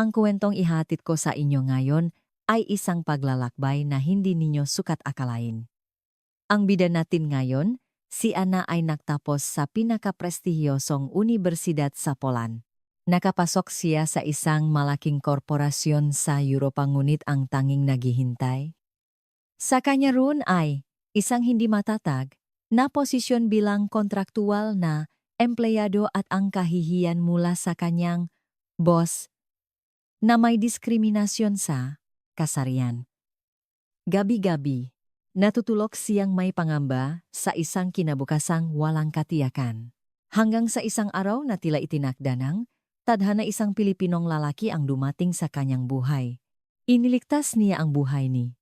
Ang kwentong ihatid ko sa inyo ngayon ay isang paglalakbay na hindi ninyo sukat akalain. Ang bida natin ngayon, si Ana ay nagtapos sa pinakaprestihiyosong universidad sa Poland. Nakapasok siya sa isang malaking korporasyon sa Europa ngunit ang tanging naghihintay sa kanya roon ay isang hindi matatag na posisyon bilang kontraktual na empleyado at ang kahihiyan mula sa kanyang boss na may diskriminasyon sa kasarian. Gabi-gabi, natutulog siyang may pangamba sa isang kinabukasang walang katiyakan. Hanggang sa isang araw na tila itinakda ng tadhana isang Pilipinong lalaki ang dumating sa kanyang buhay. Iniligtas niya ang buhay ni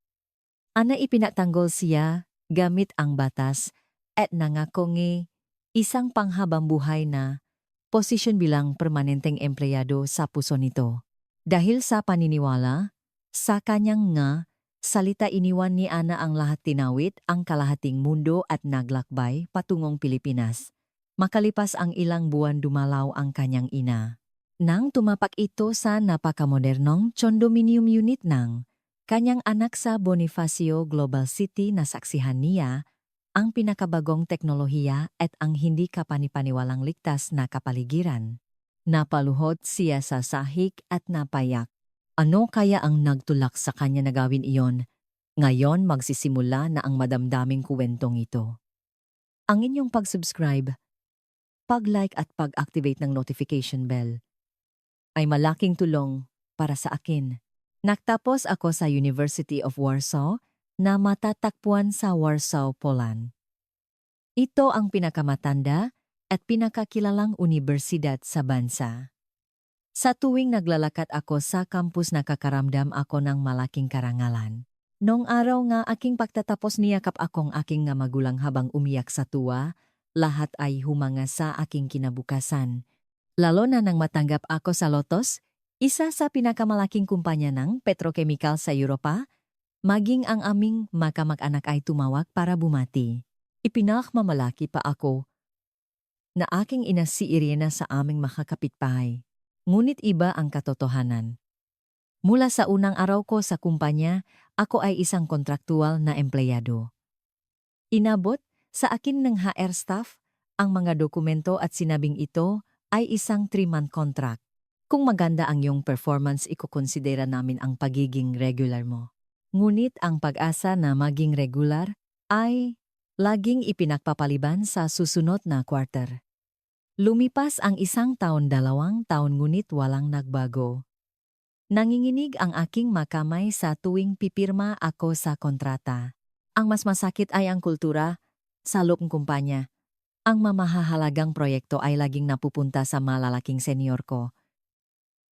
Ana. Ipinatanggol siya gamit ang batas at nangakong isang panghabang buhay na posisyon bilang permanenteng empleyado sa puso nito. Dahil sa paniniwala, sa kanyang nga salita iniwan ni Ana ang lahat, tinawid ang kalahating mundo at naglakbay patungong Pilipinas. Makalipas ang ilang buwan dumalaw ang kanyang ina. Nang tumapak ito sa napakamodernong condominium unit ng kanyang anak sa Bonifacio Global City, nasaksihan niya ang pinakabagong teknolohiya at ang hindi kapanipaniwalang ligtas na kapaligiran. Napaluhod siya sa sahig at napayak. Ano kaya ang nagtulak sa kanya na gawin iyon? Ngayon magsisimula na ang madamdaming kwentong ito. Ang inyong pag-subscribe, pag-like at pag-activate ng notification bell ay malaking tulong para sa akin. Nagtapos ako sa University of Warsaw na matatagpuan sa Warsaw, Poland. Ito ang pinakamatanda at pinakakilalang unibersidad sa bansa. Sa tuwing naglalakad ako sa campus, nakakaramdam ako ng malaking karangalan. Noong araw nga aking pagtatapos, niyakap akong aking nga magulang habang umiyak sa tuwa, lahat ay humanga sa aking kinabukasan. Lalo na nang matanggap ako sa Lotos, isa sa pinakamalaking kumpanya ng petrochemical sa Europa, maging ang aming makamag-anak ay tumawag para bumati. Ipinakmamalaki pa ako na aking ina si Irena sa aming makakapitbahay. Ngunit iba ang katotohanan. Mula sa unang araw ko sa kumpanya, ako ay isang kontraktual na empleyado. Inabot sa akin ng HR staff ang mga dokumento at sinabing ito ay isang 3-month contract. Kung maganda ang iyong performance, ikukonsidera namin ang pagiging regular mo. Ngunit ang pag-asa na maging regular ay laging ipinagpapaliban sa susunod na quarter. Lumipas ang 1 taon, 2 taon, ngunit walang nagbago. Nanginginig ang aking makamay sa tuwing pipirma ako sa kontrata. Ang mas masakit ay ang kultura sa loob ng kumpanya. Ang mamahahalagang proyekto ay laging napupunta sa malalaking senior ko.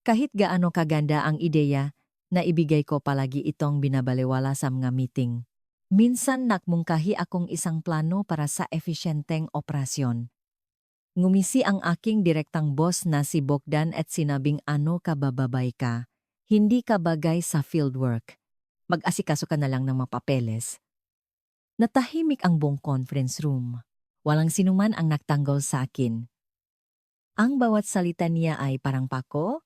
Kahit gaano kaganda ang ideya, na ibigay ko palagi itong binabalewala sa mga meeting. Minsan nakmungkahi akong isang plano para sa efisyenteng operasyon. Ngumisi ang aking direktang boss na si Bogdan at sinabing, ano ka, bababay ka? Hindi ka bagay sa fieldwork. Mag-asikaso ka na lang ng mga papeles. Natahimik ang buong conference room. Walang sinuman ang nagtanggol sa akin. Ang bawat salita niya ay parang pako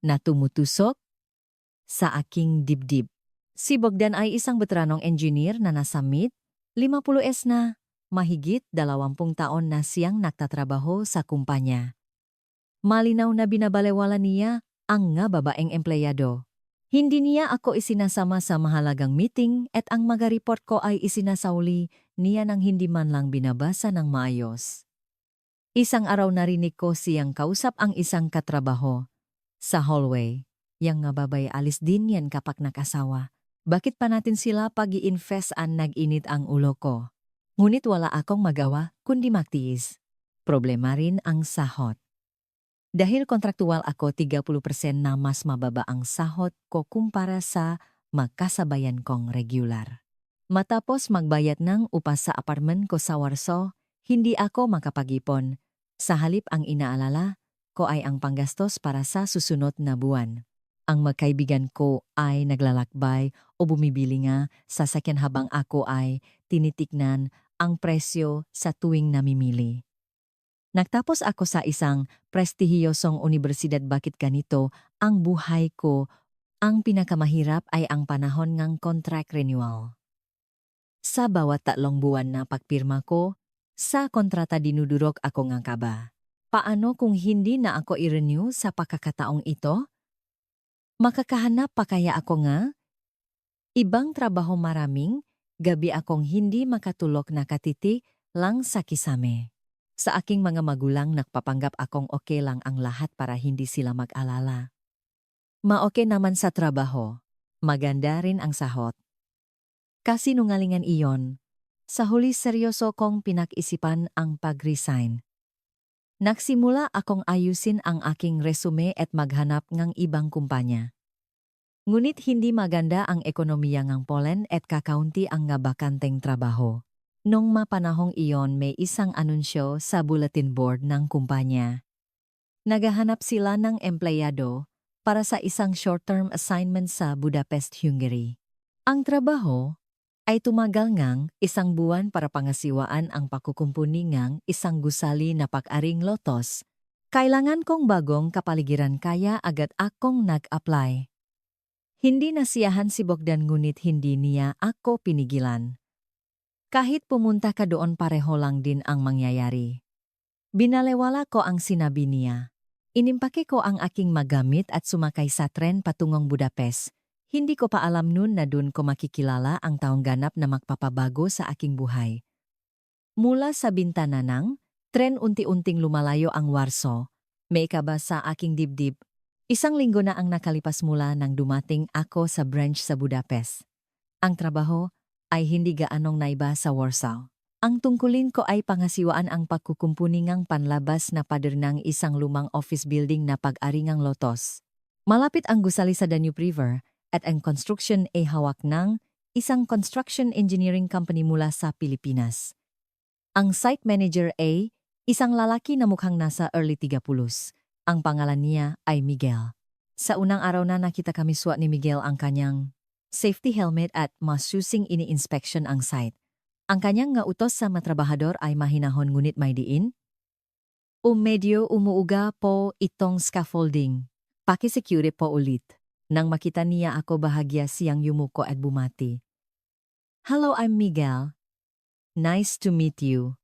na tumutusok sa aking dibdib. Si Bogdan ay isang veteranong engineer na nasa mid-50s na. Mahigit 20 taon na siyang nagtatrabaho sa kumpanya. Malinaw na binabalewala niya ang nga babaeng empleyado. Hindi niya ako isinasama sa mahalagang meeting at ang mga report ko ay isinasauli niya nang hindi man lang binabasa ng maayos. Isang araw narinig ko siyang kausap ang isang katrabaho sa hallway. Yang nga babay, alis din yan kapag nakasawa. Bakit pa natin sila pag-i-invest? An nag-init ang ulo ko. Ngunit wala akong magawa kundi magtiis. Problema rin ang sahod. Dahil kontraktual ako, 30% na mas mababa ang sahod ko kumpara sa magkasabayan kong regular. Matapos magbayad ng upa sa apartment ko sa Warsaw, hindi ako makapag-ipon. Sa halip, ang inaalala ko ay ang panggastos para sa susunod na buwan. Ang magkaibigan ko ay naglalakbay o bumibili nga sa sasakyan habang ako ay tinitignan ang presyo sa tuwing namimili. Nagtapos ako sa isang prestihiyosong unibersidad. Bakit ganito ang buhay ko? Ang pinakamahirap ay ang panahon ng contract renewal. Sa bawat 3 buwan na pagpirma ko, sa kontrata dinudurog ako ng kaba. Paano kung hindi na ako i-renew sa pagkakataong ito? Makakahanap pa kaya ako nga? Ibang trabaho maraming, gabi akong hindi makatulog nakatiti lang sa kisame. Sa aking mga magulang nagpapanggap akong okay lang ang lahat para hindi sila mag-alala. Ma-okay naman sa trabaho. Maganda rin ang sahot. Kasinungalingan iyon. Sa huli seryoso kong pinag-isipan ang pag-resign. Nagsimula akong ayusin ang aking resume at maghanap ng ibang kumpanya. Ngunit hindi maganda ang ekonomiya ng Poland at kakaunti ang nga bakanteng trabaho. Nung mapanahong iyon may isang anunsyo sa bulletin board ng kumpanya. Naghahanap sila ng empleyado para sa isang short-term assignment sa Budapest, Hungary. Ang trabaho ay tumagal ngang 1 buwan para pangasiwaan ang pakukumpuni ngang isang gusali na pag-aring lotos. Kailangan kong bagong kapaligiran kaya agad akong nag-apply. Hindi nasiyahan si Bogdan ngunit hindi niya ako pinigilan. Kahit pumunta ka doon pareho lang din ang mangyayari. Binalewala ko ang sinabi niya. Inimpake ko ang aking magamit at sumakay sa tren patungong Budapest. Hindi ko pa alam nun na dun ko makikilala ang taong ganap na magpapabago sa aking buhay. Mula sa bintana ng tren unti-unting lumalayo ang Warsaw. May kaba sa aking dibdib. 1 linggo na ang nakalipas mula nang dumating ako sa branch sa Budapest. Ang trabaho ay hindi gaanong naiba sa Warsaw. Ang tungkulin ko ay pangasiwaan ang pagkukumpuni ng panlabas na pader ng isang lumang office building na pag-aringang lotos. Malapit ang gusali sa Danube River at ang construction ay hawak ng isang construction engineering company mula sa Pilipinas. Ang site manager ay isang lalaki na mukhang nasa early 30s. Ang pangalan niya ay Miguel. Sa unang araw na nakita kami suot ni Miguel ang kanyang safety helmet at masusing ini-inspection ang site. Ang kanyang nga utos sa matrabahador ay mahinahon ngunit may diin. Medyo umuuga po itong scaffolding. Paki-secure po ulit. Nang makita niya ako bahagya siyang yumuko at bumati. Hello, I'm Miguel. Nice to meet you.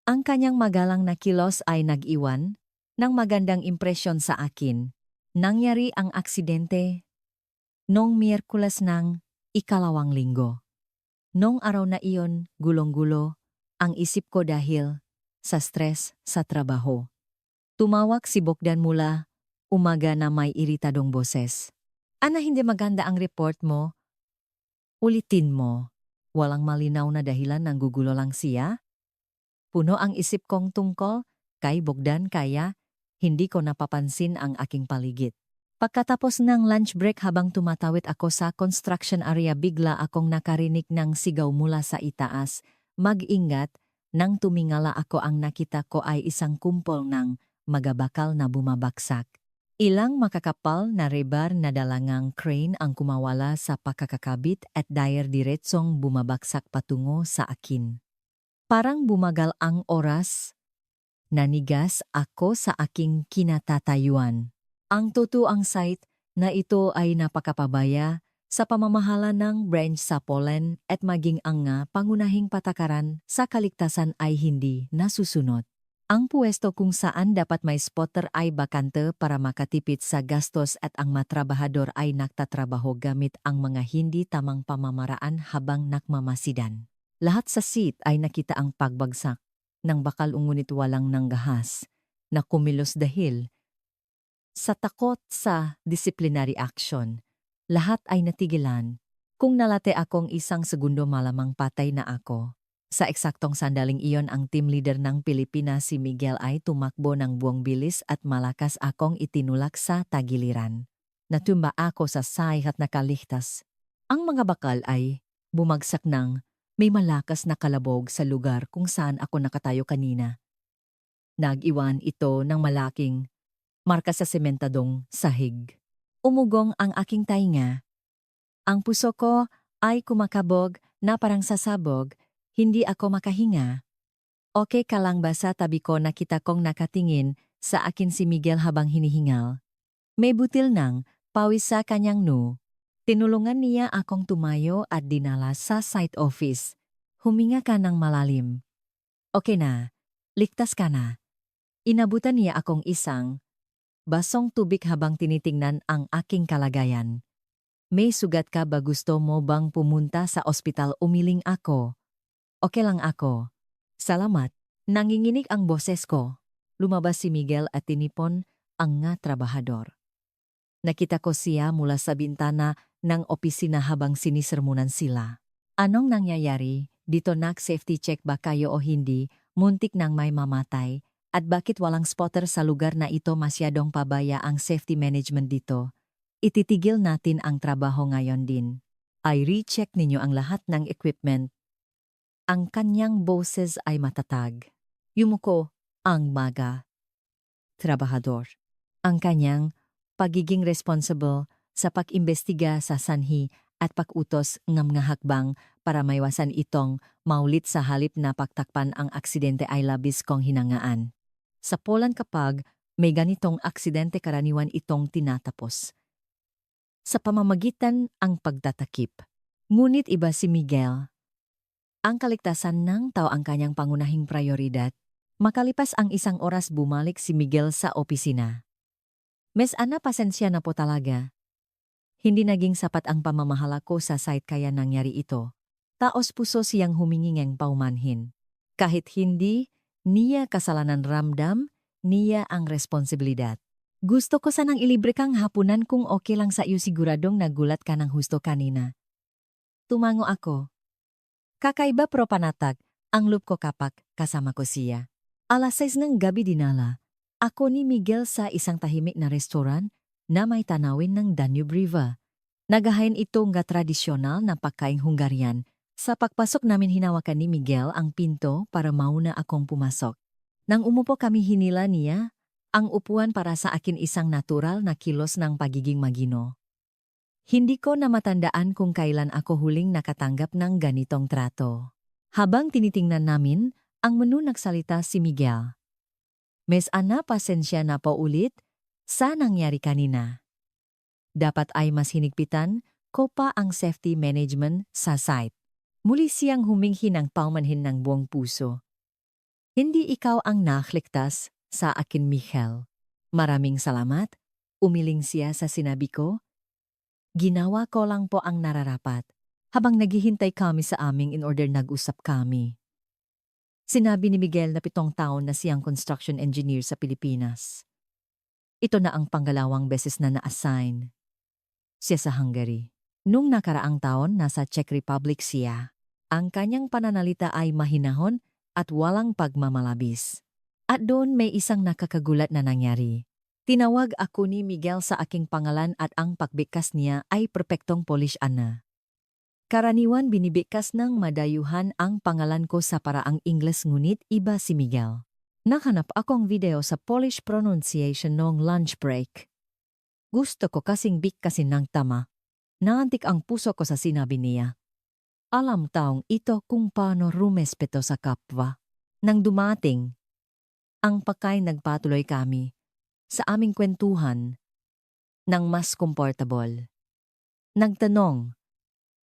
Ang kanyang magalang na kilos ay nag-iwan ng magandang impresyon sa akin. Nangyari ang aksidente noong Miyerkules ng 2 linggo. Noong araw na iyon, gulong-gulo ang isip ko dahil sa stress sa trabaho. Tumawag si Bogdan mula umaga na may iritadong boses. Ana, hindi maganda ang report mo. Ulitin mo. Walang malinaw na dahilan nang gugulo lang siya. Puno ang isip kong tungkol kay Bogdan kaya hindi ko napapansin ang aking paligid. Pagkatapos ng lunch break habang tumatawid ako sa construction area bigla akong nakarinig ng sigaw mula sa itaas. Mag-ingat, nang tumingala ako ang nakita ko ay isang kumpol ng magabakal na bumabaksak. Ilang makakapal na rebar na dalangang crane ang kumawala sa pagkakabit at diretsong bumabaksak patungo sa akin. Parang bumagal ang oras. Nanigas ako sa aking kinatatayuan. Ang totoong site na ito ay napakapabaya sa pamamahala ng branch sa Poland at maging ang nga pangunahing patakaran sa kaligtasan ay hindi nasusunod. Ang puwesto kung saan dapat may spotter ay bakante para makatipid sa gastos at ang matrabahador ay nagtatrabaho gamit ang mga hindi tamang pamamaraan habang nakmamasidan. Lahat sa seat ay nakita ang pagbagsak ng bakal ngunit walang nanggahas na kumilos dahil sa takot sa disciplinary action. Lahat ay natigilan. Kung nalate akong 1 segundo malamang patay na ako. Sa eksaktong sandaling iyon ang team leader ng Pilipinas si Miguel ay tumakbo ng buong bilis at malakas akong itinulak sa tagiliran. Natumba ako sa sahig at nakaligtas. Ang mga bakal ay bumagsak ng may malakas na kalabog sa lugar kung saan ako nakatayo kanina. Nag-iwan ito ng malaking marka sa sementadong sahig. Umugong ang aking tainga. Ang puso ko ay kumakabog na parang sasabog. Hindi ako makahinga. Okay ka lang ba sa tabi ko nakita kong nakatingin sa akin si Miguel habang hinihingal. May butil ng pawis sa kanyang no. Tinulungan niya akong tumayo at dinala sa site office. Huminga ka ng malalim. Okay na, ligtas ka na. Inabutan niya akong isang basong tubig habang tinitingnan ang aking kalagayan. May sugat ka ba, gusto mo bang pumunta sa ospital? Umiling ako. Okay lang ako. Salamat. Nanginginig ang boses ko. Lumabas si Miguel at tinipon ang nga trabahador. Nakita ko siya mula sa bintana ng opisina habang sinisermunan sila. Anong nangyayari? Dito safety check ba kayo o hindi? Muntik nang may mamatay. At bakit walang spotter sa lugar na ito? Masyadong pabaya ang safety management dito. Ititigil natin ang trabaho ngayon din. Ay recheck ninyo ang lahat ng equipment. Ang kanyang boses ay matatag. Yumuko ang maga trabahador. Ang kanyang pagiging responsible sa pag-imbestiga sa sanhi at pag-utos ng mga hakbang para maiwasan itong maulit sa halip na pagtakpan ang aksidente ay labis kong hinangaan. Sa Poland kapag may ganitong aksidente karaniwan itong tinatapos sa pamamagitan ang pagtatakip. Ngunit iba si Miguel. Ang kaligtasan ng tao ang kanyang pangunahing prioridad. Makalipas ang 1 oras bumalik si Miguel sa opisina. Miss Ana, pasensya na po talaga. Hindi naging sapat ang pamamahala ko sa site kaya nangyari ito. Taos puso siyang humingi ng paumanhin. Kahit hindi niya kasalanan, ramdam niya ang responsibilidad. Gusto ko sanang ilibre kang hapunan kung okay lang sa iyo. Siguradong nagulat ka ng husto kanina. Tumango ako. Kakaiba pero panatag ang loob ko kapag kasama ko siya. 6:00 ng gabi dinala ako ni Miguel sa isang tahimik na restoran na may tanawin ng Danube River. Nagahain ito nga tradisyonal na pagkaing Hungarian. Sa pagpasok namin hinawakan ni Miguel ang pinto para mauna akong pumasok. Nang umupo kami hinila niya ang upuan para sa akin, isang natural na kilos ng pagiging magino. Hindi ko na matandaan kung kailan ako huling nakatanggap ng ganitong trato. Habang tinitingnan namin ang menu, nagsalita si Miguel. Miss Ana, pasensya na po ulit sa nangyari kanina. Dapat ay mas hinigpitan ko pa ang safety management sa site. Muli siyang huminghi ng paumanhin ng buong puso. Hindi ikaw ang nakligtas sa akin, Michael. Maraming salamat. Umiling siya sa sinabi ko. Ginawa ko lang po ang nararapat habang naghihintay kami sa aming in order nag-usap kami. Sinabi ni Miguel na 7 taon na siyang construction engineer sa Pilipinas. Ito na ang panggalawang beses na na-assign siya sa Hungary. Nung nakaraang taon nasa Czech Republic siya. Ang kanyang pananalita ay mahinahon at walang pagmamalabis. At doon may isang nakakagulat na nangyari. Tinawag ako ni Miguel sa aking pangalan at ang pagbigkas niya ay perpektong Polish Ana. Karaniwan binibigkas ng madayuhan ang pangalan ko sa paraang Ingles, ngunit iba si Miguel. Nahanap akong video sa Polish pronunciation noong lunch break. Gusto ko kasing bigkasin ng tama. Naantik ang puso ko sa sinabi niya. Alam taong ito kung paano rumespeto sa kapwa. Nang dumating ang pagkain, nagpatuloy kami sa aming kwentuhan ng mas komportable. Nagtanong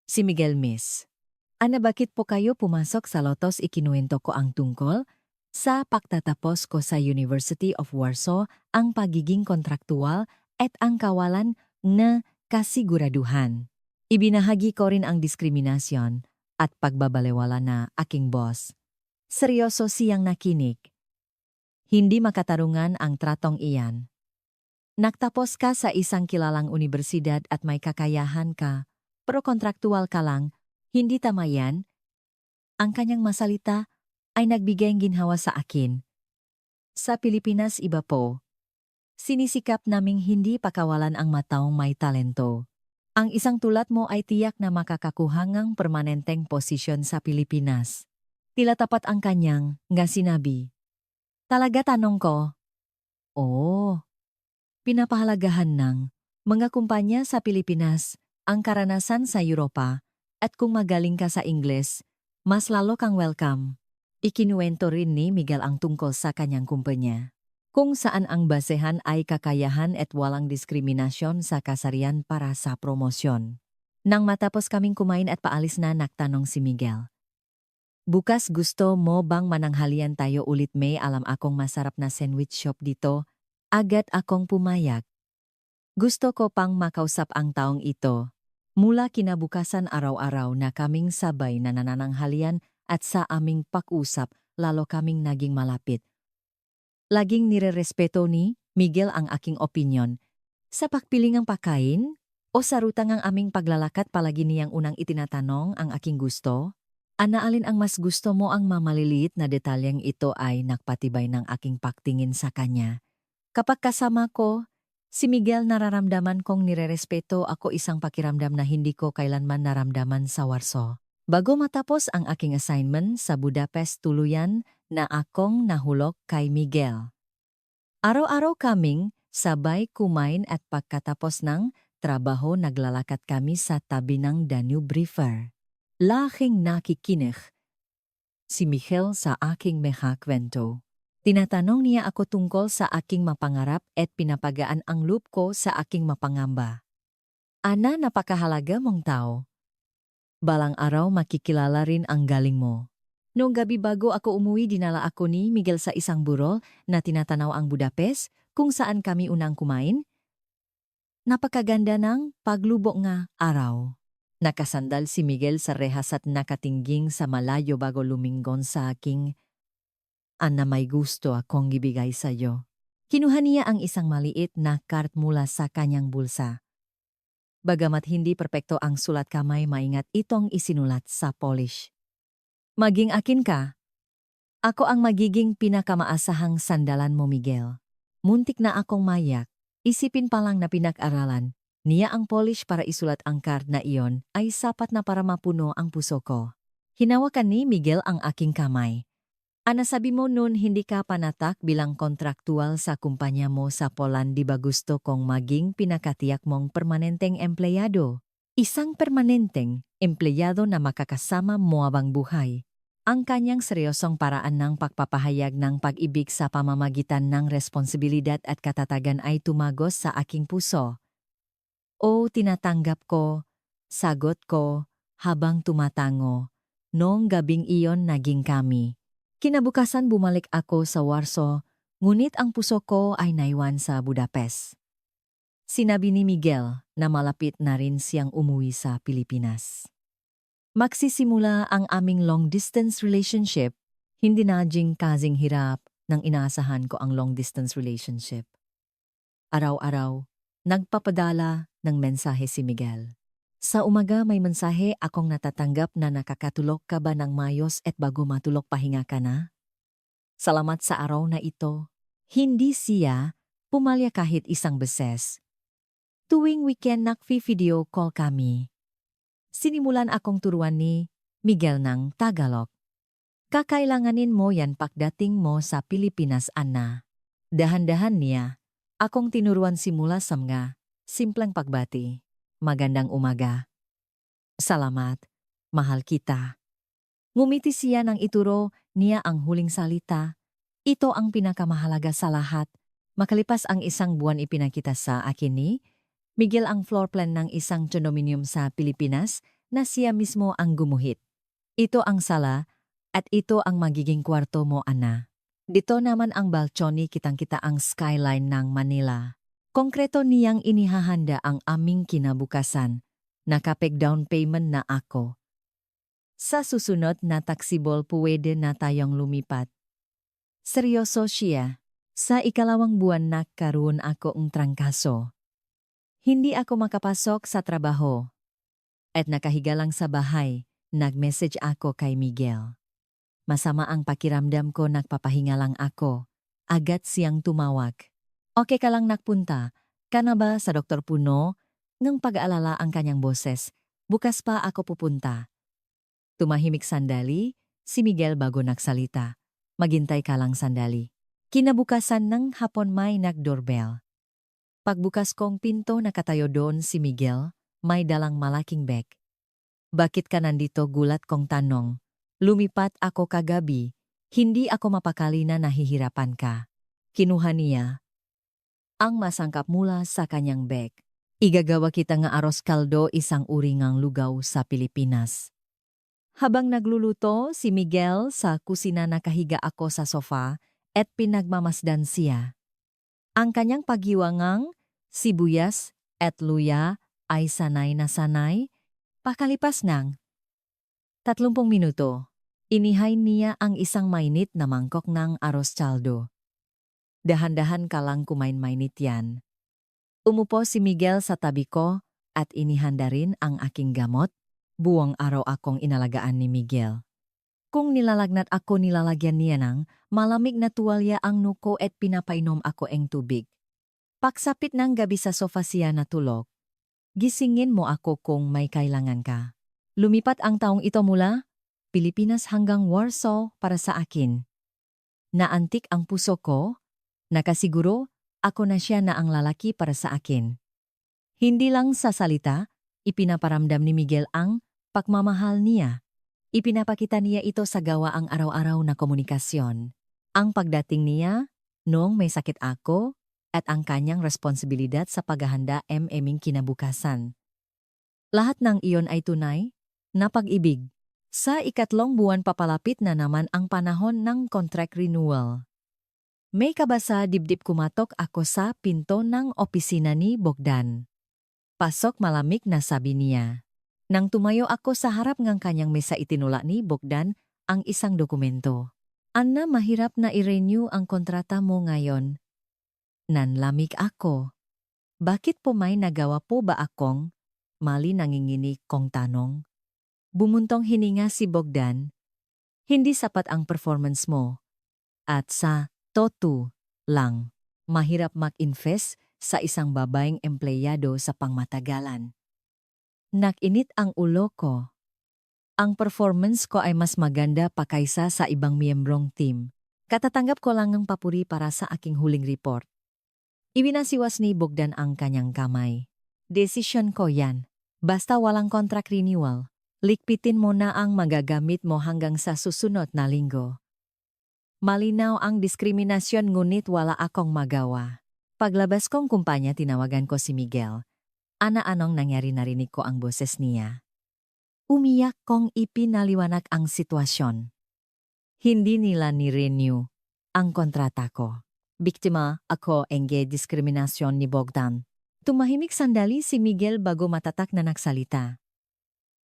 si Miguel, Miss Ana, bakit po kayo pumasok sa Lotos? Ikinuwento ko ang tungkol sa pagtatapos ko sa University of Warsaw, ang pagiging kontraktual at ang kawalan na kasiguraduhan. Ibinahagi ko rin ang diskriminasyon at pagbabalewala na aking boss. Seryoso siyang nakinig. Hindi makatarungan ang tratong iyan. Nagtapos ka sa isang kilalang universidad at may kakayahan ka, pero kontraktual ka lang, hindi tama yan? Ang kanyang masalita ay nagbigay ginhawa sa akin. Sa Pilipinas iba po. Sinisikap naming hindi pakawalan ang mataong may talento. Ang isang tulad mo ay tiyak na makakakuha ng permanenteng posisyon sa Pilipinas. Tila tapat ang kanyang nga sinabi. Talaga, tanong ko? Oo. Pinapahalagahan ng mga kumpanya sa Pilipinas ang karanasan sa Europa at kung magaling ka sa Ingles, mas lalo kang welcome. Ikinuwento rin ni Miguel ang tungkol sa kanyang kumpanya, kung saan ang basehan ay kakayahan at walang diskriminasyon sa kasarian para sa promosyon. Nang matapos kaming kumain at paalis na, nagtanong si Miguel, "Bukas gusto mo bang mananghalian tayo ulit? May alam akong masarap na sandwich shop dito." Agad akong pumayag. Gusto ko pang makausap ang taong ito. Mula kinabukasan, araw-araw na kaming sabay na nanananghalian at sa aming pag-usap lalo kaming naging malapit. Laging nirerespeto ni Miguel ang aking opinyon. Sa pagpiling ng pagkain o sa rutang ang aming paglalakad, palagi niyang unang itinatanong ang aking gusto. "Ana, alin ang mas gusto mo?" Ang mamaliliit na detalyeng ito ay nagpatibay ng aking pagtingin sa kanya. Kapag kasama ko si Miguel, nararamdaman kong nirerespeto ako, isang pakiramdam na hindi ko kailanman naramdaman sa Warsaw. Bago matapos ang aking assignment sa Budapest, tuluyan na akong nahulog kay Miguel. Araw-araw kaming sabay kumain at pagkatapos ng trabaho naglalakad kami sa tabi ng Danube River. Laking nakikinig si Miguel sa aking mga kwento. Tinatanong niya ako tungkol sa aking mapangarap at pinapagaan ang loob ko sa aking mapangamba. "Ana, napakahalaga mong tao. Balang araw makikilala rin ang galing mo." Noong gabi bago ako umuwi, dinala ako ni Miguel sa isang burol na tinatanaw ang Budapest, kung saan kami unang kumain. Napakaganda ng paglubok nga araw. Nakasandal si Miguel sa rehas at nakatingging sa malayo bago lumingon sa aking, "Ana, may gusto akong ibigay sa iyo." Kinuha niya ang isang maliit na card mula sa kanyang bulsa. Bagamat hindi perpekto ang sulat kamay, maingat itong isinulat sa Polish. "Maging akin ka. Ako ang magiging pinakamaasahang sandalan mo, Miguel." Muntik na akong mayak. Isipin pa lang na pinag-aralan niya ang Polish para isulat ang card na iyon ay sapat na para mapuno ang puso ko. Hinawakan ni Miguel ang aking kamay. "Ana, sabi mo noon hindi ka panatak bilang kontraktual sa kumpanya mo sa Poland, di ba gusto kong maging pinakatiyak mong permanenteng empleyado? Isang permanenteng empleyado na makakasama mo habang buhay." Ang kanyang seryosong paraan ng pagpapahayag ng pag-ibig sa pamamagitan ng responsibilidad at katatagan ay tumagos sa aking puso. "O, tinatanggap ko," sagot ko habang tumatango. Noong gabing iyon naging kami. Kinabukasan bumalik ako sa Warsaw, ngunit ang puso ko ay naiwan sa Budapest. Sinabi ni Miguel na malapit na rin siyang umuwi sa Pilipinas. Magsisimula ang aming long-distance relationship. Hindi na kasing hirap nang inaasahan ko ang long-distance relationship. Araw-araw, nagpapadala ng mensahe si Miguel. Sa umaga may mensahe akong natatanggap na, "Nakakatulog ka ba ng mayos at bago matulog pahinga ka na? Salamat sa araw na ito." Hindi siya pumalya kahit isang beses. Tuwing weekend nagfi-video call kami. Sinimulan akong turuan ni Miguel ng Tagalog. "Kakailanganin mo yan pagdating mo sa Pilipinas, Ana." Dahan-dahan niya akong tinuruan simula sa mga simpleng pagbati. "Magandang umaga. Salamat. Mahal kita." Ngumiti siya nang ituro niya ang huling salita. Ito ang pinakamahalaga sa lahat. Makalipas ang isang buwan, ipinakita sa akin ni Miguel ang floor plan ng isang condominium sa Pilipinas na siya mismo ang gumuhit. "Ito ang sala at ito ang magiging kwarto mo, Ana. Dito naman ang balcony, kitang-kita ang skyline ng Manila." Konkreto niyang inihahanda ang aming kinabukasan. Nakapeg down payment na ako. Sa susunod na taxable pwede na tayong lumipat. Seryoso siya. Sa ikalawang buwan nagkaroon ako ng trangkaso. Hindi ako makapasok sa trabaho. At nakahiga lang sa bahay, nag-message ako kay Miguel. Masama ang pakiramdam ko, nagpapahinga lang ako. Agad siyang tumawag. "Okay ka lang, nagpunta ka na ba sa Dr. Puno?" Ngang pag-aalala ang kanyang boses. "Bukas pa ako pupunta." Tumahimik sandali si Miguel bago nagsalita. "Maghintay ka lang sandali." Kinabukasan ng hapon may nag-doorbell. Pagbukas kong pinto, nakatayo doon si Miguel, may dalang malaking bag. "Bakit ka nandito?" gulat kong tanong. "Lumipat ako kagabi. Hindi ako mapakali na nahihirapan ka. Kinuha niya ang masangkap mula sa kanyang bag. Igagawa kita nga aros kaldo, isang uri ngang lugaw sa Pilipinas. Habang nagluluto si Miguel sa kusina, nakahiga ako sa sofa at pinagmamasdan siya. Ang kanyang paghiwangang sibuyas at luya ay sanay na sanay. Pakalipas ng 30 minuto, inihay niya ang isang mainit na mangkok ng aros caldo. Dahan-dahan ka lang kumain-mainit yan. Umupo si Miguel sa tabi ko at inihanda rin ang aking gamot. Buong araw akong inalagaan ni Miguel. Kung nilalagnat ako, nilalagyan niya ng malamig na tuwalya ang nuko at pinapainom ako ng tubig. Pagsapit ng gabi sa sofa siya natulog. Gisingin mo ako kung may kailangan ka. Lumipat ang taong ito mula Pilipinas hanggang Warsaw para sa akin. Naantik ang puso ko, nakasiguro ako na siya na ang lalaki para sa akin. Hindi lang sa salita, ipinaparamdam ni Miguel ang pagmamahal niya. Ipinapakita niya ito sa gawa, ang araw-araw na komunikasyon. Ang pagdating niya noong may sakit ako at ang kanyang responsibilidad sa paghahanda aming kinabukasan. Lahat ng iyon ay tunay na pag-ibig. Sa ikatlong buwan papalapit na naman ang panahon ng contract renewal. May kabasa dibdib, kumatok ako sa pinto ng opisina ni Bogdan. Pasok, malamig na sabi niya. Nang tumayo ako sa harap ng kanyang mesa, itinula ni Bogdan ang isang dokumento. Anna, mahirap na i-renew ang kontrata mo ngayon. Nanlamig ako. Bakit po, may nagawa po ba akong mali, nanginginig kong tanong? Bumuntong hininga si Bogdan. Hindi sapat ang performance mo. At sa totoo lang, mahirap mag-invest sa isang babaeng empleyado sa pangmatagalan. Nakinit ang ulo ko. Ang performance ko ay mas maganda pa kaysa sa ibang miyembrong team. Katatanggap ko lang ng papuri para sa aking huling report. Ibinasiwas ni Bogdan ang kanyang kamay. Desisyon ko yan. Basta walang contract renewal, likpitin mo na ang magagamit mo hanggang sa susunod na linggo. Malinaw ang diskriminasyon, ngunit wala akong magawa. Paglabas kong kumpanya, tinawagan ko si Miguel. Anong nangyari, narinig ko ang boses niya. Umiyak kong ipinaliwanag ang sitwasyon. Hindi nila ni-renew ang kontrata ko. Biktima ako ng diskriminasyon ni Bogdan. Tumahimik sandali si Miguel bago matatak na nagsalita.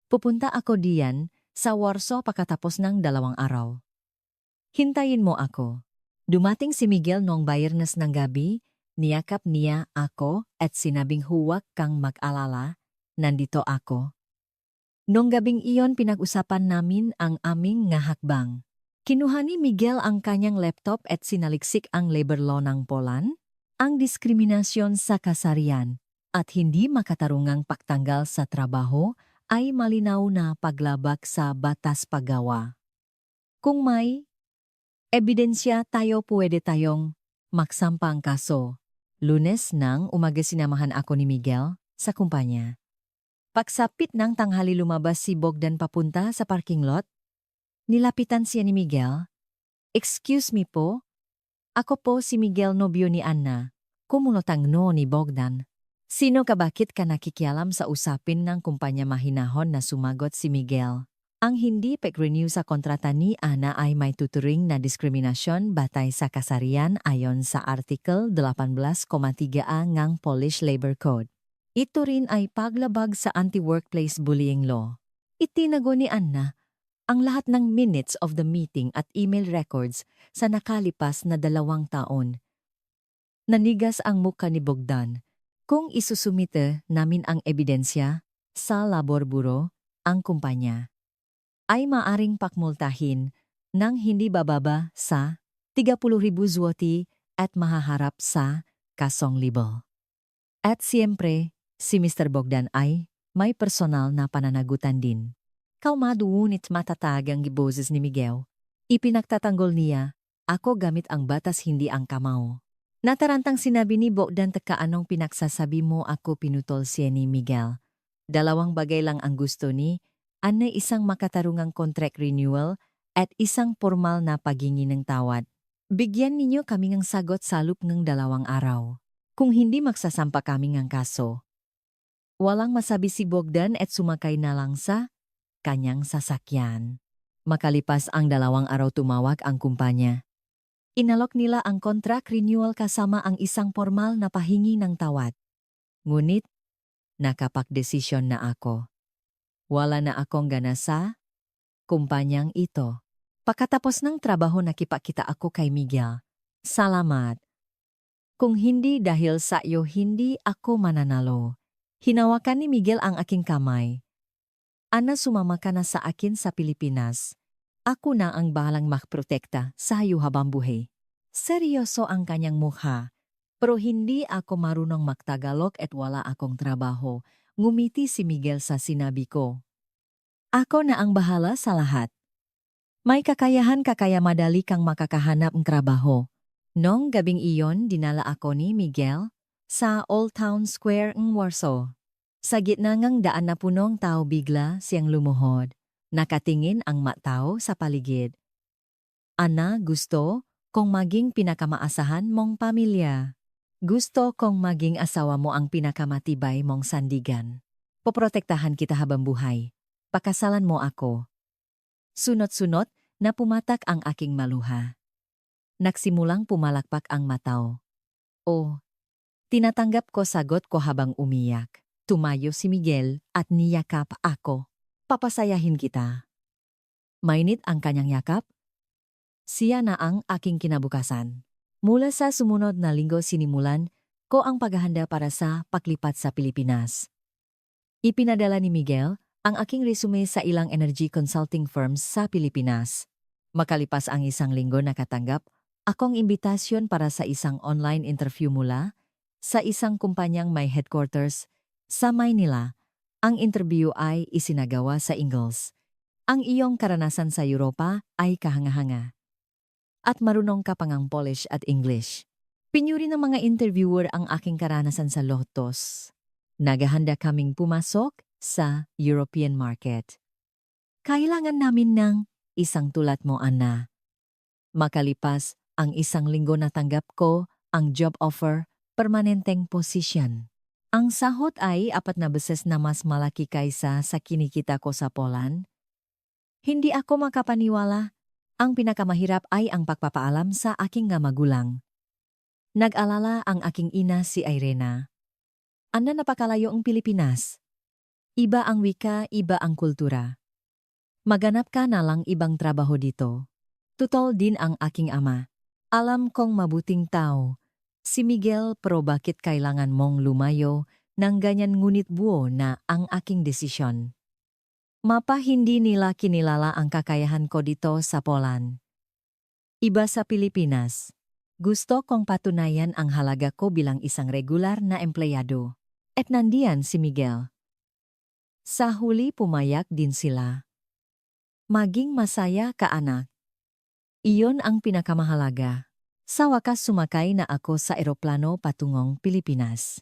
Pupunta ako diyan sa Warsaw pagkatapos ng 2 araw. Hintayin mo ako. Dumating si Miguel noong Biyernes ng gabi. Niyakap niya ako at sinabing, huwag kang mag-alala, nandito ako. Noong gabing iyon, pinag-usapan namin ang aming nga hakbang. Kinuha ni Miguel ang kanyang laptop at sinaliksik ang labor law ng Poland, ang diskriminasyon sa kasarian, at hindi makatarungang pagtanggal sa trabaho ay malinaw na paglabag sa batas paggawa. Kung may ebidensya tayo, pwede tayong magsampang kaso. Lunes ng umaga, sinamahan ako ni Miguel sa kumpanya. Pagsapit ng tanghali, lumabas si Bogdan papunta sa parking lot. Nilapitan siya ni Miguel. Excuse me po? Ako po si Miguel, nobyo ni Anna. Kumunotang no ni Bogdan. Sino ka, bakit ka nakikialam sa usapin ng kumpanya? Mahinahon na sumagot si Miguel. Ang hindi pag-renew sa kontrata ni Anna ay may tuturing na diskriminasyon batay sa kasarian ayon sa Article 18,3a ng Polish Labor Code. Ito rin ay paglabag sa anti-workplace bullying law. Itinago ni Anna ang lahat ng minutes of the meeting at email records sa nakalipas na 2 taon. Nanigas ang mukha ni Bogdan. Kung isusumite namin ang ebidensya sa Labor Bureau, ang kumpanya ay maaring pakmultahin ng hindi bababa sa 30,000 zloty at mahaharap sa kasong libel. At siyempre, si Mr. Bogdan ay may personal na pananagutan din. Kalmado ngunit matatag ang boses ni Miguel. Ipinagtatanggol niya, ako gamit ang batas, hindi ang kamao. Natarantang sinabi ni Bogdan, taka, anong pinagsasabi mo? Ako, pinutol siya ni Miguel. 2 bagay lang ang gusto ni Anna, isang makatarungang contract renewal at isang formal na paghingi ng tawad. Bigyan ninyo kami ng sagot sa loob ng 2 araw. Kung hindi magsasampa kami ng kaso. Walang masabi si Bogdan at sumakay na lang sa kanyang sasakyan. Makalipas ang 2 araw tumawag ang kumpanya. Inalok nila ang contract renewal kasama ang isang formal na pahingi ng tawad. Ngunit, nakapagdesisyon na ako. Wala na akong gana sa kumpanyang ito. Pagkatapos ng trabaho nakipakita ako kay Miguel. Salamat. Kung hindi dahil sa iyo hindi ako mananalo. Hinawakan ni Miguel ang aking kamay. Ana sumama ka na sa akin sa Pilipinas. Ako na ang bahalang makprotekta sa iyo habang buhay. Seryoso ang kanyang mukha. Pero hindi ako marunong magtagalog at wala akong trabaho. Ngumiti si Miguel sa sinabi ko. Ako na ang bahala sa lahat. May kakayahan kaya madali kang makakahanap ng trabaho. Nong gabing iyon dinala ako ni Miguel sa Old Town Square ng Warsaw. Sa gitna ng daan na punong tao bigla siyang lumuhod. Nakatingin ang matao sa paligid. Ana, gusto kong maging pinakamaasahan mong pamilya. Gusto kong maging asawa mo ang pinakamatibay mong sandigan. Poprotektahan kita habang buhay. Pakasalan mo ako. Sunod-sunod na pumatak ang aking maluha. Nagsimulang pumalakpak ang mataw. Oh, tinatanggap ko sagot ko habang umiyak. Tumayo si Miguel at niyakap ako. Papasayahin kita. Mainit ang kanyang yakap. Siya na ang aking kinabukasan. Mula sa sumunod na linggo sinimulan ko ang paghahanda para sa paglipat sa Pilipinas. Ipinadala ni Miguel ang aking resume sa ilang energy consulting firms sa Pilipinas. Makalipas ang 1 linggo nakatanggap akong imbitasyon para sa isang online interview mula sa isang kumpanyang may headquarters sa Maynila. Ang interview ay isinagawa sa Ingles. Ang iyong karanasan sa Europa ay kahanga-hanga. At marunong ka pangang Polish at English. Pinyuri ng mga interviewer ang aking karanasan sa Lotus. Naghahanda kaming pumasok sa European market. Kailangan namin ng isang tulad mo, Ana. Makalipas ang 1 linggo natanggap ko ang job offer, permanenteng posisyon. Ang sahod ay 4 na beses na mas malaki kaysa sa kinikita ko sa Poland. Hindi ako makapaniwala. Ang pinakamahirap ay ang pagpapaalam sa aking nga magulang. Nag-alala ang aking ina si Irena. Ana, napakalayo ang Pilipinas. Iba ang wika, iba ang kultura. Maganap ka na lang ibang trabaho dito. Tutol din ang aking ama. Alam kong mabuting tao. Si Miguel, pero bakit kailangan mong lumayo ng ganyan ngunit buo na ang aking desisyon? Mapa hindi nila kinilala ang kakayahan ko dito sa Poland. Iba sa Pilipinas. Gusto kong patunayan ang halaga ko bilang isang regular na empleyado. At nandiyan si Miguel. Sa huli pumayak din sila. Maging masaya ka, anak. Iyon ang pinakamahalaga. Sa wakas sumakay na ako sa eroplano patungong Pilipinas.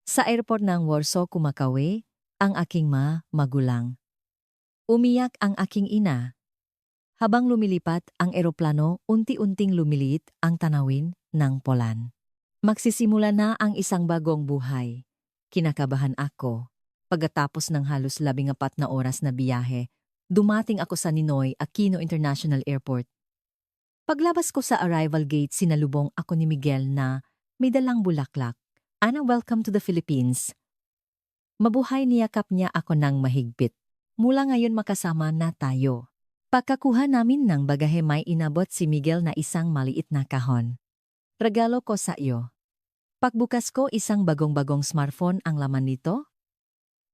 Sa airport ng Warsaw kumakawi ang aking magulang. Umiyak ang aking ina. Habang lumilipat ang eroplano, unti-unting lumiliit ang tanawin ng Poland. Magsisimula na ang isang bagong buhay. Kinakabahan ako. Pagkatapos ng halos 14 na oras na biyahe, dumating ako sa Ninoy Aquino International Airport. Paglabas ko sa arrival gate, sinalubong ako ni Miguel na may dalang bulaklak. Ana, welcome to the Philippines. Mabuhay, niyakap niya ako ng mahigpit. Mula ngayon makasama na tayo. Pagkakuha namin ng bagahe may inabot si Miguel na isang maliit na kahon. Regalo ko sa iyo. Pagbukas ko, isang bagong-bagong smartphone ang laman nito.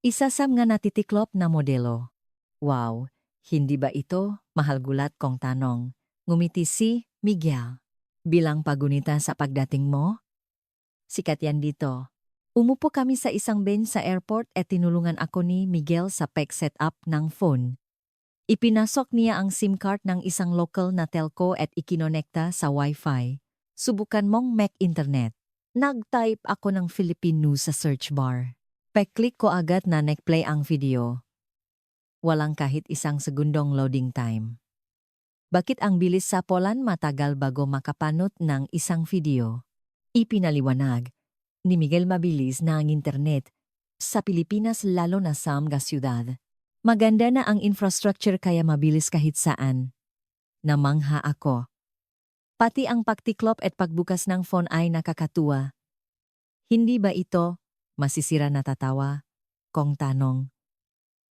Isa sa mga natitiklop na modelo. Wow, hindi ba ito? Mahal, gulat kong tanong. Ngumiti si Miguel. Bilang pagunita sa pagdating mo? Sikat yan dito. Umupo kami sa isang bench sa airport at tinulungan ako ni Miguel sa pag-setup ng phone. Ipinasok niya ang SIM card ng isang local na telco at ikinonekta sa Wi-Fi. Subukan mong Mac Internet. Nag-type ako ng Philippine News sa search bar. Pag-click ko agad na nag-play ang video. Walang kahit 1 segundong loading time. Bakit ang bilis sa Poland matagal bago makapanot ng isang video? Ipinaliwanag ni Miguel mabilis na ang internet sa Pilipinas lalo na sa mga syudad. Maganda na ang infrastructure kaya mabilis kahit saan. Namangha ako. Pati ang pagtiklop at pagbukas ng phone ay nakakatuwa. Hindi ba ito masisira na tatawa? Kong tanong.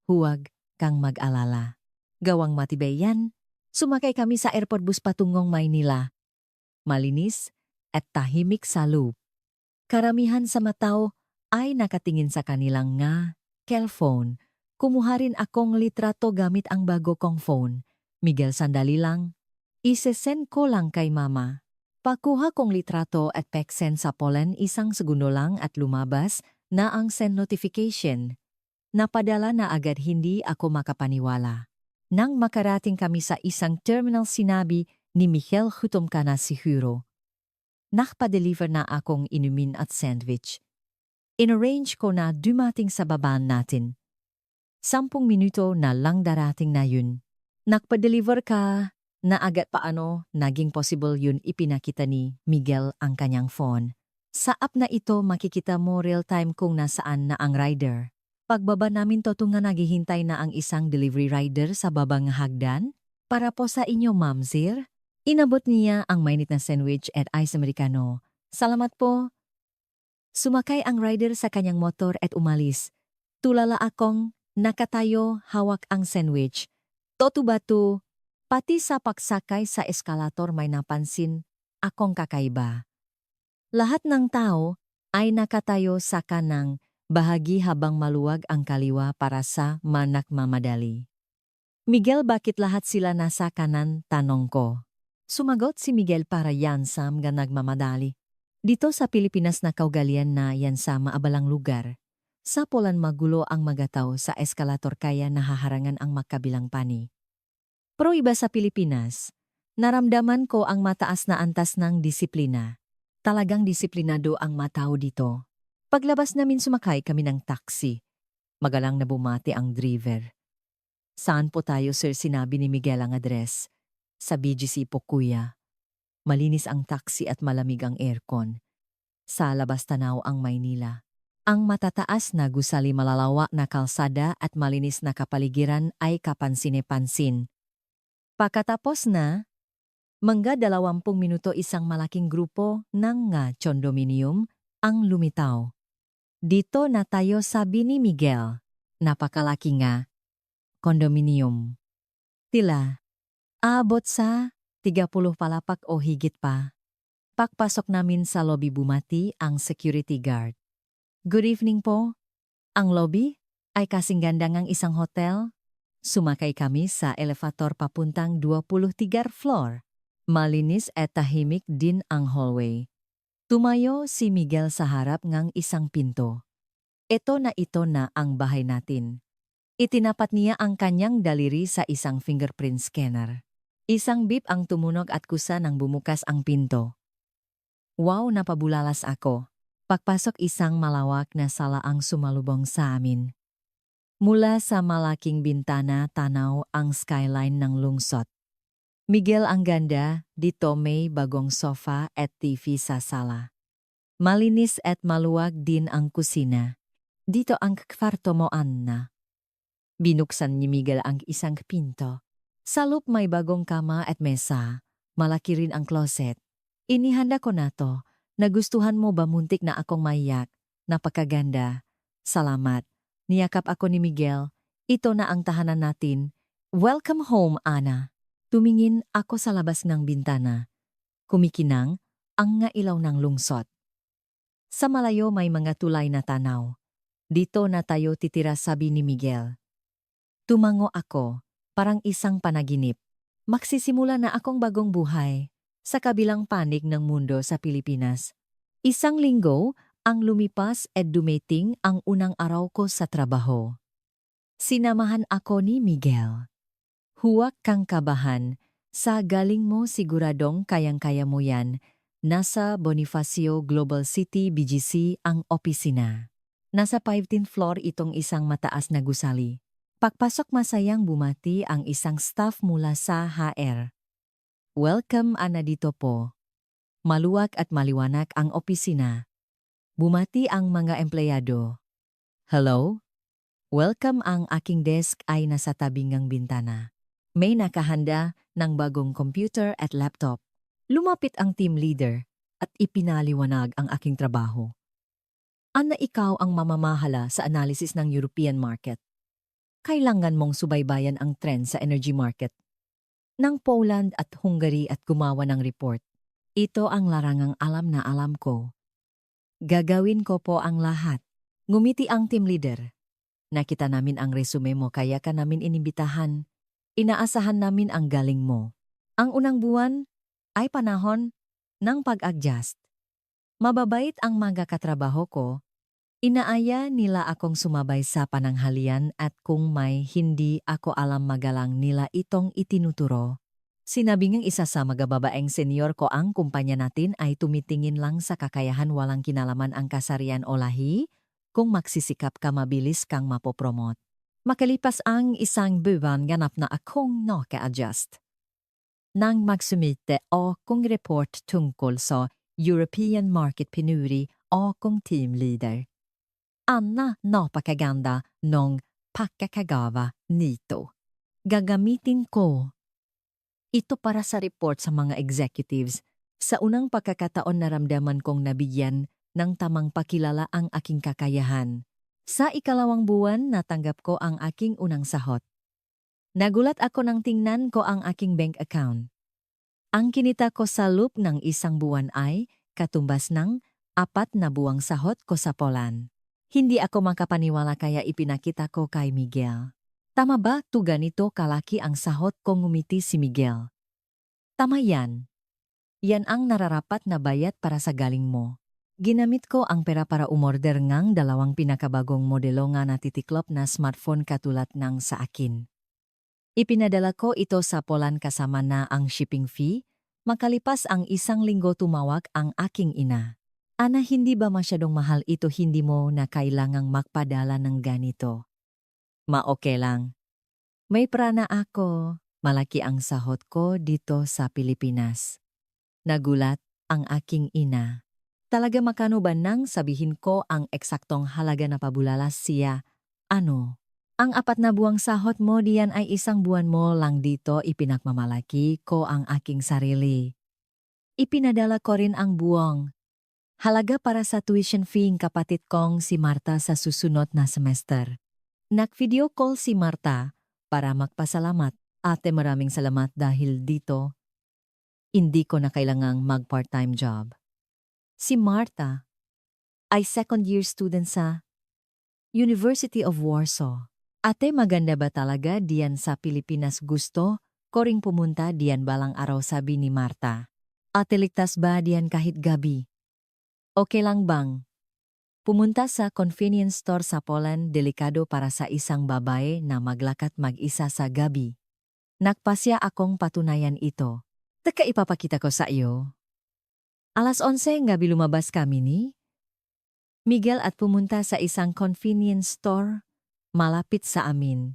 Huwag kang mag-alala. Gawang matibay yan. Sumakay kami sa airport bus patungong Maynila. Malinis at tahimik sa loop. Karamihan sa matao ay nakatingin sa kanilang nga cellphone. Kumuha rin akong litrato gamit ang bago kong phone. Miguel, sandali lang. Isesend ko lang kay mama. Pakuha kong litrato at pek-send sa Poland 1 segundo lang at lumabas na ang send notification. Napadala na agad, hindi ako makapaniwala. Nang makarating kami sa isang terminal sinabi ni Michael, gutom ka na siguro. Nakpa-deliver na akong inumin at sandwich. In-arrange ko na dumating sa babaan natin. 10 minuto na lang darating na yun. Nakpa-deliver ka na agad, paano naging possible yun? Ipinakita ni Miguel ang kanyang phone. Sa app na ito makikita mo real-time kung nasaan na ang rider. Pagbaba namin nga naghihintay na ang isang delivery rider sa babang hagdan. Para po sa inyo, Ma'am Sir. Inabot niya ang mainit na sandwich at ice americano. Salamat po. Sumakay ang rider sa kanyang motor at umalis. Tulala akong nakatayo, hawak ang sandwich. Totu-batu, pati sa pagsakay sa eskalator may napansin akong kakaiba. Lahat ng tao ay nakatayo sa kanang bahagi habang maluwag ang kaliwa para sa manakmamadali. Miguel, bakit lahat sila nasa kanan? Tanong ko. Sumagot si Miguel, para yan sa mga nagmamadali. Dito sa Pilipinas na kaugalian na yan sa maabalang lugar. Sa Poland magulo ang magataw sa eskalator kaya nahaharangan ang magkabilang pani. Pero iba sa Pilipinas, naramdaman ko ang mataas na antas ng disiplina. Talagang disiplinado ang matao dito. Paglabas namin sumakay kami ng taxi. Magalang na bumati ang driver. Saan po tayo, sir? Sinabi ni Miguel ang address. Sa BGC po, kuya. Malinis ang taxi at malamig ang aircon. Sa labas tanaw ang Maynila. Ang matataas na gusali, malalawak na kalsada at malinis na kapaligiran ay kapansin-pansin. Pagkatapos na, mangga 20 minuto isang malaking grupo ng nga condominium ang lumitaw. Dito na tayo, sabi ni Miguel. Napakalaki nga. Condominium. Tila. Aabot sa 30 palapak o higit pa. Pagpasok namin sa lobby bumati ang security guard. Good evening po. Ang lobby ay kasing ganda ngang isang hotel. Sumakay kami sa elevator papuntang 23 floor. Malinis at tahimik din ang hallway. Tumayo si Miguel sa harap ngang isang pinto. Ito na ang bahay natin. Itinapat niya ang kanyang daliri sa isang fingerprint scanner. Isang beep ang tumunog at kusa nang bumukas ang pinto. Wow, napabulalas ako. Pagpasok, isang malawak na sala ang sumalubong sa amin. Mula sa malaking bintana tanaw ang skyline ng lungsod. Miguel, ang ganda, dito may bagong sofa at TV sa sala. Malinis at maluwag din ang kusina. Dito ang kwarto mo, Anna. Binuksan ni Miguel ang isang pinto. Sa loob may bagong kama at mesa. Malaki rin ang closet. Inihanda ko na to. Nagustuhan mo ba? Muntik na akong maiyak. Napakaganda. Salamat. Niyakap ako ni Miguel. Ito na ang tahanan natin. Welcome home, Anna. Tumingin ako sa labas ng bintana. Kumikinang ang nga ilaw ng lungsod. Sa malayo may mga tulay na tanaw. Dito na tayo titira, sabi ni Miguel. Tumango ako, parang isang panaginip. Magsisimula na akong bagong buhay sa kabilang panig ng mundo sa Pilipinas. 1 linggo ang lumipas at dumating ang unang araw ko sa trabaho. Sinamahan ako ni Miguel. Huwag kang kabahan, sa galing mo siguradong kayang-kaya mo yan. Nasa Bonifacio Global City BGC ang opisina. Nasa 15th floor itong isang mataas na gusali. Pagpasok masayang bumati ang isang staff mula sa HR. Welcome ana dito po. Maluwag at maliwanag ang opisina. Bumati ang mga empleyado. Hello? Welcome, ang aking desk ay nasa tabing ng bintana. May nakahanda ng bagong computer at laptop. Lumapit ang team leader at ipinaliwanag ang aking trabaho. Ana, ikaw ang mamamahala sa analysis ng European market. Kailangan mong subaybayan ang trend sa energy market ng Poland at Hungary at gumawa ng report. Ito ang larangang alam na alam ko. Gagawin ko po ang lahat. Ngumiti ang team leader. Nakita namin ang resume mo kaya ka namin inimbitahan. Inaasahan namin ang galing mo. Ang unang buwan ay panahon ng pag-adjust. Mababait ang mga katrabaho ko. Inaaya nila akong sumabay sa pananghalian at kung may hindi ako alam magalang nila itong itinuturo. Sinabi ng isa sa magababaeng senyor ko ang kumpanya natin ay tumitingin lang sa kakayahan, walang kinalaman ang kasarian o lahi. Kung magsisikap ka mabilis kang mapopromote. Makalipas ang isang buwan ganap na akong naka-adjust. Nang magsumite o kung report tungkol sa European market pinuri o kung team leader. Anna, napakaganda nung pagkakagawa nito. Gagamitin ko ito para sa report sa mga executives. Sa unang pagkakataon naramdaman kong nabigyan ng tamang pakilala ang aking kakayahan. Sa ikalawang buwan natanggap ko ang aking unang sahot. Nagulat ako nang tingnan ko ang aking bank account. Ang kinita ko sa loob ng isang buwan ay katumbas ng 4 na buwang sahot ko sa Poland. Hindi ako makapaniwala kaya ipinakita ko kay Miguel. Tama ba to, ganito kalaki ang sahot ko? Ngumiti si Miguel. Tama yan. Yan ang nararapat na bayad para sa galing mo. Ginamit ko ang pera para umorder ngang 2 pinakabagong modelo nga natitiklop na smartphone katulad ng sa akin. Ipinadala ko ito sa Poland kasama na ang shipping fee. Makalipas ang 1 linggo tumawag ang aking ina. Ana, hindi ba masyadong mahal ito? Hindi mo na kailangang magpadala ng ganito. Ma-okay lang. May prana ako. Malaki ang sahot ko dito sa Pilipinas. Nagulat ang aking ina. Talaga, makano ba nang sabihin ko ang eksaktong halaga na pabulalas siya? Ano? Ang 4 na buwang sahot mo diyan ay 1 buwan mo lang dito. Ipinagmamalaki ko ang aking sarili. Ipinadala ko rin ang buwang halaga para sa tuition fee ng kapatid kong si Marta sa susunod na semester. Nag-video call si Marta para magpasalamat. Ate, maraming salamat dahil dito hindi ko na kailangang mag-part-time job. Si Marta ay second-year student sa University of Warsaw. Ate, maganda ba talaga diyan sa Pilipinas? Gusto ko ring pumunta diyan balang araw, sabi ni Marta. Ate, ligtas ba diyan kahit gabi? Okay lang bang pumunta sa convenience store sa Poland? Delikado para sa isang babae na maglakad mag-isa sa gabi. Nagpasya akong patunayan ito. Teka, ipapakita ko sa iyo. Alas 11 gabi lumabas kami ni Miguel at pumunta sa isang convenience store malapit sa amin.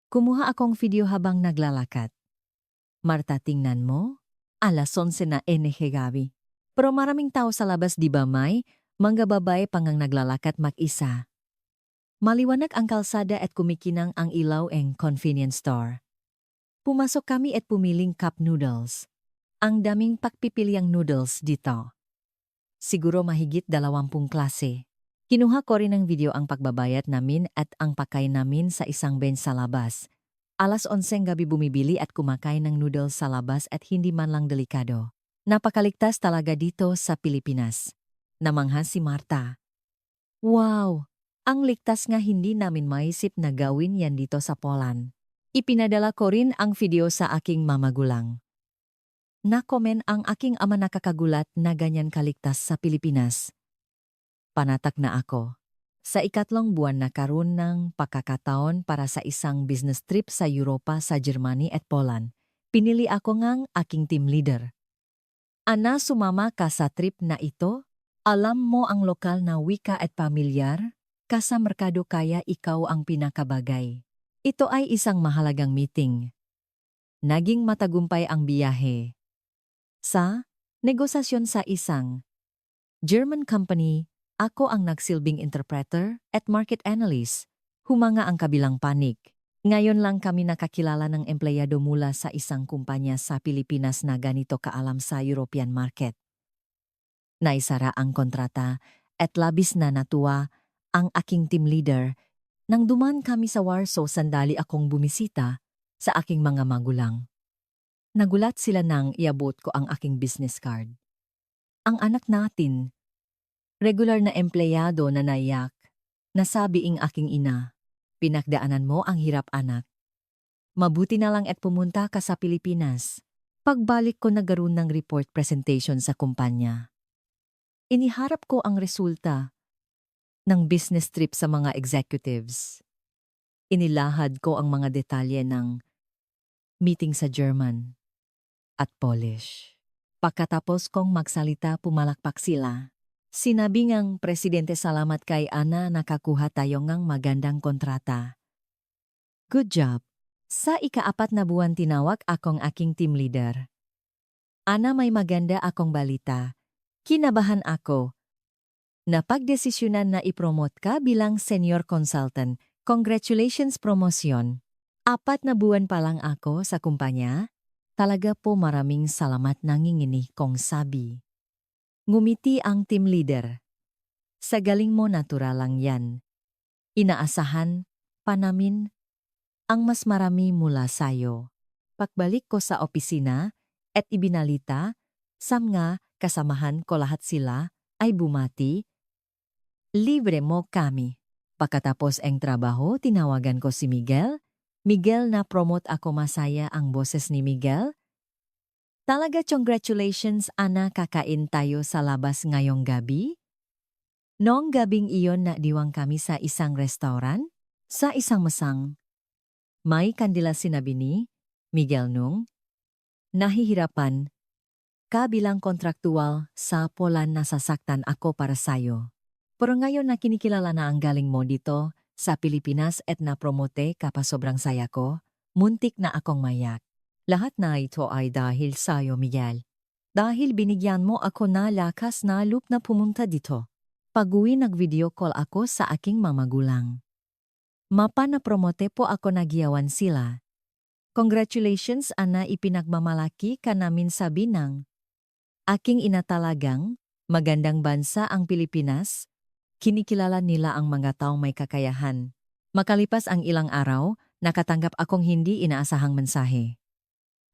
Kumuha akong video habang naglalakad. Marta, tingnan mo. Alas 11 na gabi. Pero maraming tao sa labas, di ba? May mga babae pangang naglalakad mag-isa. Maliwanag ang kalsada at kumikinang ang ilaw ng convenience store. Pumasok kami at pumiling cup noodles. Ang daming pagpipiliang noodles dito. Siguro mahigit 20 klase. Kinuha ko rin ng video ang pagbabayad namin at ang pagkain namin sa isang bench sa labas. Alas 11 gabi bumibili at kumakain ng noodles sa labas at hindi man lang delikado. Napakaligtas talaga dito sa Pilipinas. Namangha si Marta. Wow! Ang ligtas nga, hindi namin maisip na gawin yan dito sa Poland. Ipinadala ko rin ang video sa aking mamagulang. Nakomen ang aking ama, nakakagulat na ganyan kaligtas sa Pilipinas. Panatak na ako. Sa 3 buwan nagkaroon ng pagkakataon para sa isang business trip sa Europa, sa Germany at Poland. Pinili ako ngang aking team leader. Ana, sumama ka sa trip na ito? Alam mo ang lokal na wika at pamilyar? Ka sa merkado kaya ikaw ang pinakabagay. Ito ay isang mahalagang meeting. Naging matagumpay ang biyahe. Sa negosasyon sa isang German company, ako ang nagsilbing interpreter at market analyst. Humanga ang kabilang panig. Ngayon lang kami nakakilala ng empleyado mula sa isang kumpanya sa Pilipinas na ganito kaalam sa European market. Naisara ang kontrata at labis na natuwa ang aking team leader. Nang duman kami sa Warsaw, sandali akong bumisita sa aking mga magulang. Nagulat sila nang iabot ko ang aking business card. Ang anak natin, regular na empleyado na naiyak, nasabi ing aking ina, pinagdaanan mo ang hirap anak. Mabuti na lang at pumunta ka sa Pilipinas. Pagbalik ko nagkaroon ng report presentation sa kumpanya. Iniharap ko ang resulta ng business trip sa mga executives. Inilahad ko ang mga detalye ng meeting sa German at Polish. Pagkatapos kong magsalita, pumalakpak sila. Sinabi ngang presidente, salamat kay Ana, nakakuha tayo ngang magandang kontrata. Good job. Sa ika-4 na buwan tinawag akong aking team leader. Ana, may maganda akong balita. Kinabahan ako. Napagdesisyonan na ipromote ka bilang senior consultant. Congratulations, promosyon. 4 na buwan pa lang ako sa kumpanya. Talaga po, maraming salamat, nanginginig kong sabi. Ngumiti ang team leader. Sa galing mo, natural lang yan. Inaasahan pa namin ang mas marami mula sayo. Pagbalik ko sa opisina at ibinalita, nga kasamahan ko lahat sila ay bumati. Libre mo kami. Pagkatapos ang trabaho, tinawagan ko si Miguel. Miguel, na-promote ako, masaya ang boses ni Miguel. Talaga, congratulations Ana, kakain tayo sa labas ngayong gabi? Noong gabing iyon na diwang kami sa isang restaurant, sa isang masang. May kandila, sinabi ni Miguel nung nahihirapan. Kabilang kontraktual sa Poland, nasasaktan ako para sayo. Pero ngayon na kinikilala na ang galing mo dito sa Pilipinas at na-promote ka pa, sobrang saya ko, muntik na akong mayak. Lahat na ito ay dahil sayo, Miguel. Dahil binigyan mo ako na lakas na loob na pumunta dito. Pag-uwi, nag-video call ako sa aking mamagulang. Mapa, na promote po ako, nagyawan sila. Congratulations Ana, ipinagmamalaki ka namin, sabi ng aking ina. Talagang magandang bansa ang Pilipinas. Kinikilala nila ang mga taong may kakayahan. Makalipas ang ilang araw, nakatanggap akong hindi inaasahang mensahe.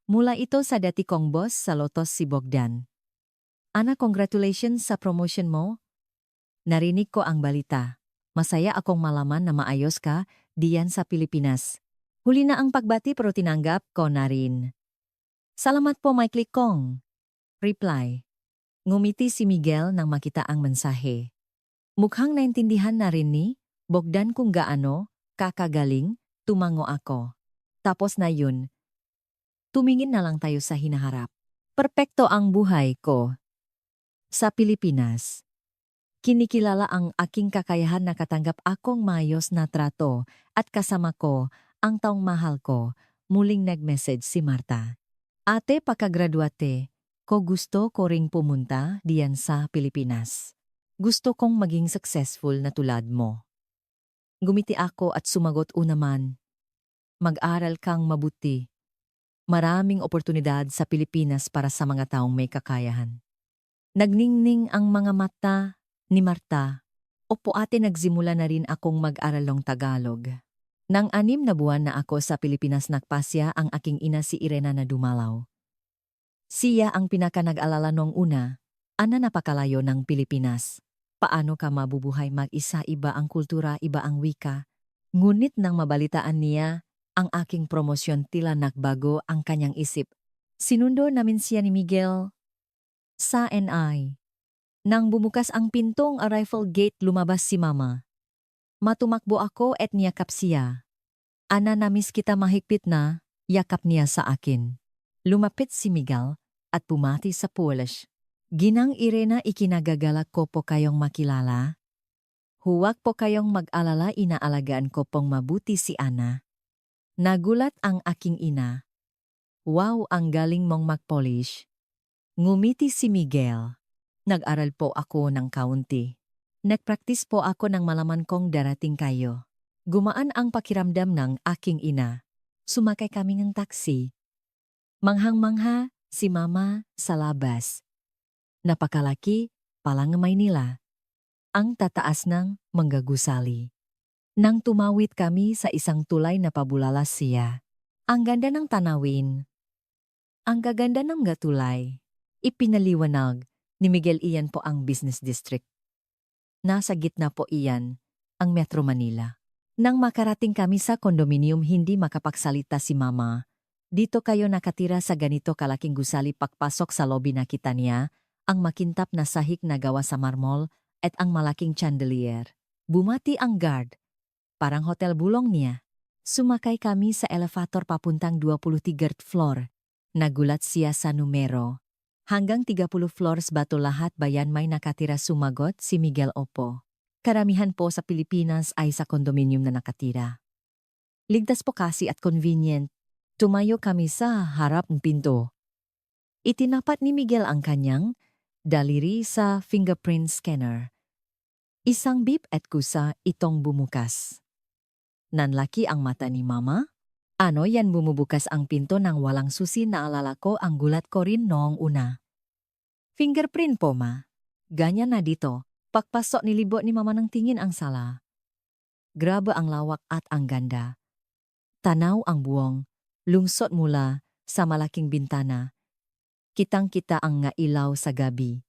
Mula ito sa dati kong boss sa Lotos, si Bogdan. Ana, congratulations sa promotion mo. Narinig ko ang balita. Masaya akong malaman na maayos ka diyan sa Pilipinas. Huli na ang pagbati pero tinanggap ko na rin. Salamat po, may click kong reply. Ngumiti si Miguel nang makita ang mensahe. Mukhang naintindihan na rin ni Bogdan kung gaano kakagaling. Tumango ako. Tapos na yun. Tumingin na lang tayo sa hinaharap. Perpekto ang buhay ko sa Pilipinas. Kinikilala ang aking kakayahan, nakatanggap akong mayos na trato at kasama ko ang taong mahal ko. Muling nag-message si Marta. Ate, pagkagraduate ko, gusto ko ring pumunta diyan sa Pilipinas. Gusto kong maging successful na tulad mo. Gumiti ako at sumagot, o naman. Mag-aral kang mabuti. Maraming oportunidad sa Pilipinas para sa mga taong may kakayahan. Nagningning ang mga mata ni Marta. Opo ate, nagsimula na rin akong mag-aral ng Tagalog. Nang 6 na buwan na ako sa Pilipinas, nagpasya ang aking ina, si Irena, na dumalaw. Siya ang pinaka nag-alala nung una. Ana, napakalayo ng Pilipinas. Paano ka mabubuhay mag-isa, iba ang kultura, iba ang wika. Ngunit nang mabalitaan niya ang aking promosyon, tila nagbago ang kanyang isip. Sinundo namin siya ni Miguel sa NI. Nang bumukas ang pintong arrival gate, lumabas si Mama. Matumakbo ako at niyakap siya. Ana, namiss kita, mahigpit na yakap niya sa akin. Lumapit si Miguel at pumati sa Polish. Ginang Irena, ikinagagalak ko po kayong makilala. Huwag po kayong mag-alala, inaalagaan ko pong mabuti si Ana. Nagulat ang aking ina. Wow, ang galing mong mag-polish. Ngumiti si Miguel. Nag-aral po ako ng kaunti. Nagpraktis po ako nang malaman kong darating kayo. Gumaan ang pakiramdam ng aking ina. Sumakay kami ng taxi. Manghang-mangha si Mama sa labas. Napakalaki, palang Maynila. Ang tataas ng manggagusali. Nang tumawid kami sa isang tulay na pabulala siya. Ang ganda ng tanawin. Ang gaganda ng gatulay. Ipinaliwanag ni Miguel iyan po ang business district. Nasa gitna po iyan, ang Metro Manila. Nang makarating kami sa kondominium hindi makapagsalita si Mama. Dito kayo nakatira sa ganito kalaking gusali pagpasok sa lobby nakita niya, ang makintap na sahig na gawa sa marmol at ang malaking chandelier. Bumati ang guard. Parang hotel bulong niya. Sumakay kami sa elevator papuntang 23rd floor. Nagulat siya sa numero. Hanggang 30 floors ba to lahat bayan may nakatira sumagot si Miguel opo. Karamihan po sa Pilipinas ay sa kondominium na nakatira. Ligtas po kasi at convenient. Tumayo kami sa harap ng pinto. Itinapat ni Miguel ang kanyang daliri sa fingerprint scanner. Isang beep at kusa itong bumukas. Nanlaki ang mata ni Mama. Ano yan bumubukas ang pinto ng walang susi naalala ko ang gulat ko rin noong una. Fingerprint po ma. Ganyan na dito. Pagpasok nilibot ni Mama ng tingin ang sala. Grabe ang lawak at ang ganda. Tanaw ang buwong. Lungsot mula sa malaking bintana. Kitang-kita ang nga ilaw sa gabi.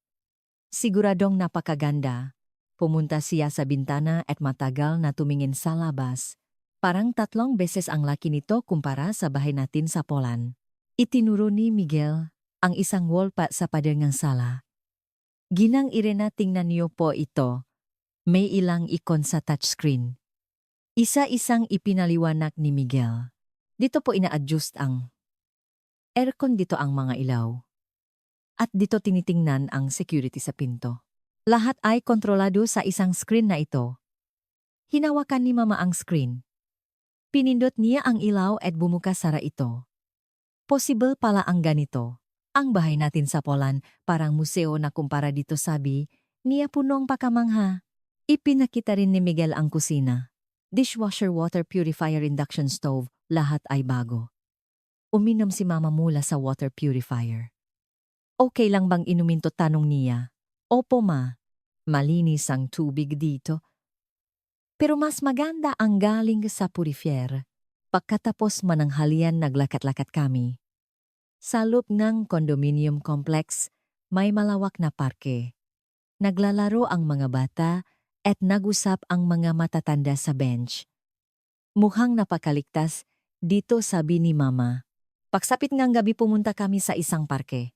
Siguradong napakaganda. Pumunta siya sa bintana at matagal na tumingin sa labas. Parang 3 beses ang laki nito kumpara sa bahay natin sa Poland. Itinuro ni Miguel ang isang wallpat sa pader ng sala. Ginang Irena tingnan niyo po ito. May ilang icon sa touchscreen. Isa-isang ipinaliwanag ni Miguel. Dito po ina-adjust ang aircon, dito ang mga ilaw. At dito tinitingnan ang security sa pinto. Lahat ay kontrolado sa isang screen na ito. Hinawakan ni Mama ang screen. Pinindot niya ang ilaw at bumukas sara ito. Possible pala ang ganito. Ang bahay natin sa Poland parang museo na kumpara dito sabi, niya punong pakamangha. Ipinakita rin ni Miguel ang kusina. Dishwasher, water purifier, induction stove, lahat ay bago. Uminom si Mama mula sa water purifier. Okay lang bang inumin to, tanong niya. Opo ma, malinis ang tubig dito. Pero mas maganda ang galing sa purifier. Pagkatapos mananghalian naglakat-lakat kami. Sa loob ng condominium complex, may malawak na parke. Naglalaro ang mga bata at nag-usap ang mga matatanda sa bench. Mukhang napakaligtas, dito sabi ni Mama. Pagsapit ng gabi pumunta kami sa isang parke.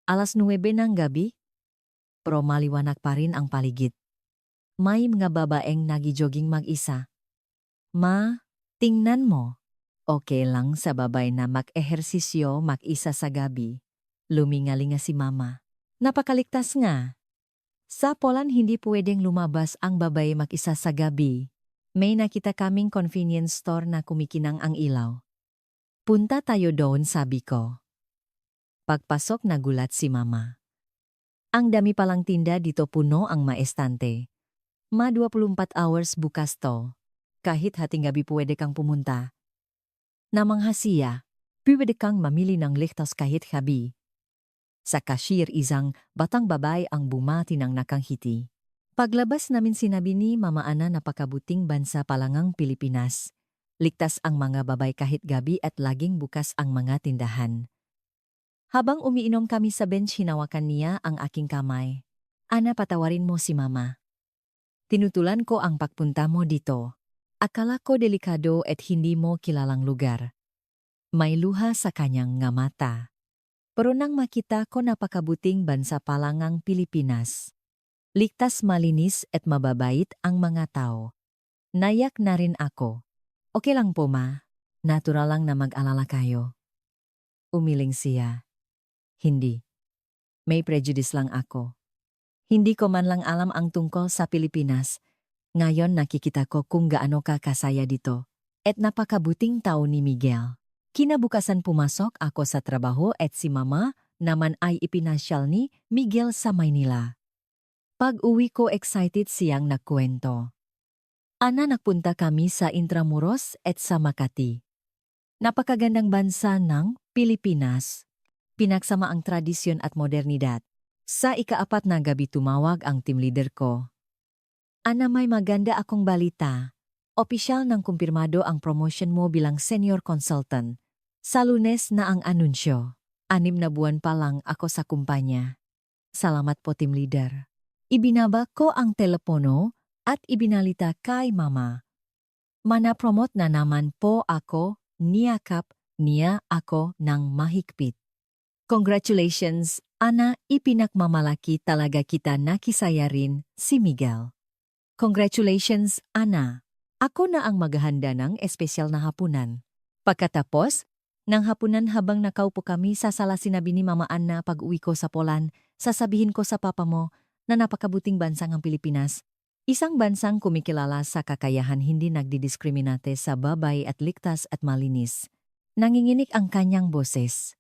9:00 ng gabi, pero maliwanag pa rin ang paligid. May mga babaeng nagijoging mag-isa. Ma, tingnan mo. Okay lang sa babae na mag-ehersisyo mag-isa sa gabi. Lumingalinga si Mama. Napakaligtas nga. Sa Poland hindi pwedeng lumabas ang babae mag-isa sa gabi. May nakita kaming convenience store na kumikinang ang ilaw. Punta tayo doon, sabi ko. Pagpasok nagulat si Mama. Ang dami palang tinda dito, puno ang maestante. 24 hours bukas to. Kahit hating gabi pwede kang pumunta. Namangha siya, pwede kang mamili ng ligtas kahit gabi. Sa cashier isang batang babae ang bumati ng nakanghiti. Paglabas namin sinabi ni Mama Ana napakabuting bansa palangang Pilipinas. Ligtas ang mga babae kahit gabi at laging bukas ang mga tindahan. Habang umiinom kami sa bench hinawakan niya ang aking kamay. Ana, patawarin mo si Mama. Tinutulan ko ang pagpunta mo dito. Akala ko delikado at hindi mo kilalang lugar. May luha sa kanyang nga mata. Pero nang makita ko napakabuting bansa palangang Pilipinas. Ligtas, malinis at mababait ang mga tao. Nayak na rin ako. Okay lang po ma, natural lang na mag-alala kayo. Umiling siya. Hindi. May prejudice lang ako. Hindi ko man lang alam ang tungkol sa Pilipinas. Ngayon nakikita ko kung gaano ka kasaya dito. At napakabuting tao ni Miguel. Kinabukasan pumasok ako sa trabaho at si mama naman ay ipinasyal ni Miguel sa Maynila. Pag-uwi ko excited siyang nagkwento. Ana nagpunta kami sa Intramuros at sa Makati. Napakagandang bansa ng Pilipinas. Pinagsama ang tradisyon at modernidad. Sa ika-4 na gabi tumawag ang team leader ko. Ana, may maganda akong balita. Opisyal nang kumpirmado ang promotion mo bilang senior consultant. Sa Lunes na ang anunsyo. 6 na buwan pa lang ako sa kumpanya. Salamat po, team leader. Ibinaba ko ang telepono at ibinalita kay mama. Mana-promote na naman po ako, niyakap niya ako ng mahigpit. Congratulations, Ana, ipinakmamalaki talaga kita na kisaya rin si Miguel. Congratulations, Ana. Ako na ang maghahanda ng espesyal na hapunan. Pagkatapos, ng hapunan habang nakaupo kami sa sala sinabi ni Mama Ana pag-uwi ko sa Poland, sasabihin ko sa papa mo na napakabuting bansang ang Pilipinas. Isang bansang kumikilala sa kakayahan hindi nagdidiskriminate sa babae at ligtas at malinis. Nanginginig ang kanyang boses.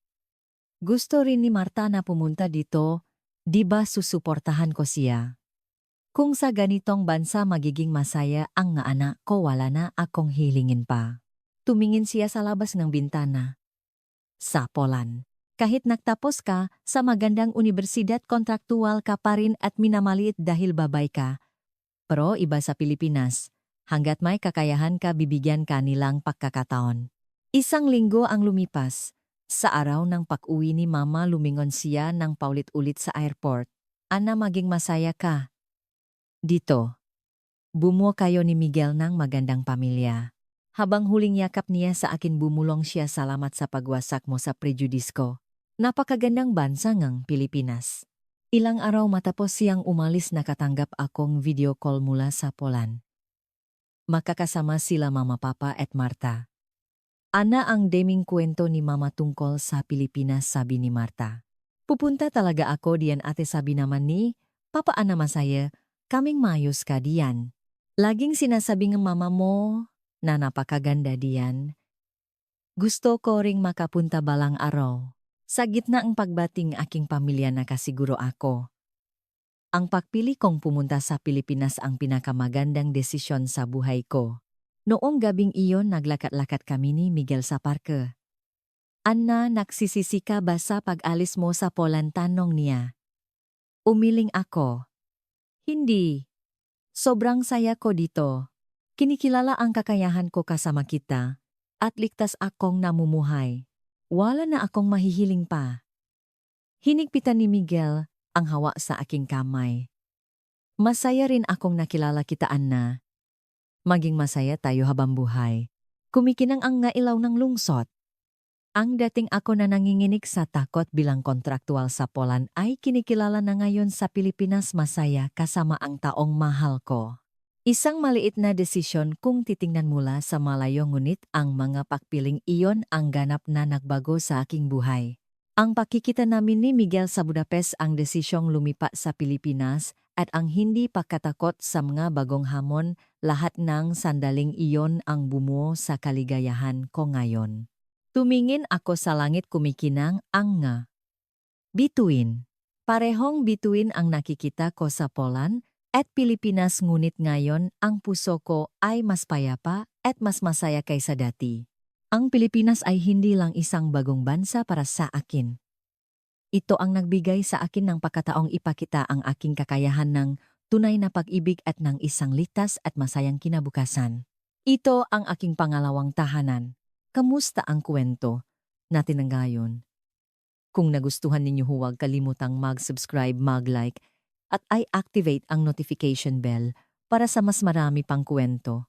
Gusto rin ni Marta na pumunta dito, di ba susuportahan ko siya? Kung sa ganitong bansa magiging masaya ang nga anak ko wala na akong hilingin pa. Tumingin siya sa labas ng bintana. Sa Poland. Kahit nagtapos ka sa magandang universidad kontraktual ka pa rin at minamaliit dahil babay ka. Pero iba sa Pilipinas, hanggat may kakayahan ka bibigyan ka nilang pagkakataon. Isang linggo ang lumipas. Sa araw ng pag-uwi ni Mama lumingon siya ng paulit-ulit sa airport. Ana, maging masaya ka. Dito. Bumuo kayo ni Miguel ng magandang pamilya. Habang huling yakap niya sa akin bumulong siya salamat sa pagwasak mo sa prejudice ko. Napakagandang bansa ng Pilipinas. Ilang araw matapos siyang umalis nakatanggap akong video call mula sa Poland. Makakasama sila Mama, Papa at Marta. Ana, ang daming kwento ni Mama tungkol sa Pilipinas, sabi ni Marta. Pupunta talaga ako diyan ate, sabi naman ni Papa Ana, masaya, kaming mayos ka diyan. Laging sinasabi ng mama mo na napakaganda diyan. Gusto ko ring makapunta balang araw. Sa gitna ng pagbating aking pamilya nakasiguro ako. Ang pagpili kong pumunta sa Pilipinas ang pinakamagandang desisyon sa buhay ko. Noong gabing iyon naglakat-lakat kami ni Miguel sa parke. Anna, nagsisisi ka ba sa pag-alis mo sa Poland, tanong niya. Umiling ako. Hindi. Sobrang saya ko dito. Kinikilala ang kakayahan ko kasama kita at ligtas akong namumuhay. Wala na akong mahihiling pa. Hinigpitan ni Miguel ang hawa sa aking kamay. Masaya rin akong nakilala kita, Anna. Maging masaya tayo habang buhay. Kumikinang ang ngailaw ng lungsod. Ang dating ako na nanginginig sa takot bilang kontraktual sa Poland ay kinikilala na ngayon sa Pilipinas, masaya kasama ang taong mahal ko. Isang maliit na desisyon kung titingnan mula sa malayo, ngunit ang mga pagpiling iyon ang ganap na nagbago sa aking buhay. Ang pakikita namin ni Miguel sa Budapest, ang desisyong lumipat sa Pilipinas at ang hindi pagkatakot sa mga bagong hamon, lahat ng sandaling iyon ang bumuo sa kaligayahan ko ngayon. Tumingin ako sa langit, kumikinang ang nga. Bituin. Parehong bituin ang nakikita ko sa Poland at Pilipinas, ngunit ngayon ang puso ko ay mas payapa at mas masaya kaysa dati. Ang Pilipinas ay hindi lang isang bagong bansa para sa akin. Ito ang nagbigay sa akin ng pagkataong ipakita ang aking kakayahan ng tunay na pag-ibig at ng isang ligtas at masayang kinabukasan. Ito ang aking pangalawang tahanan. Kamusta ang kwento natin ngayon? Kung nagustuhan ninyo, huwag kalimutang mag-subscribe, mag-like, at i-activate ang notification bell para sa mas marami pang kwento.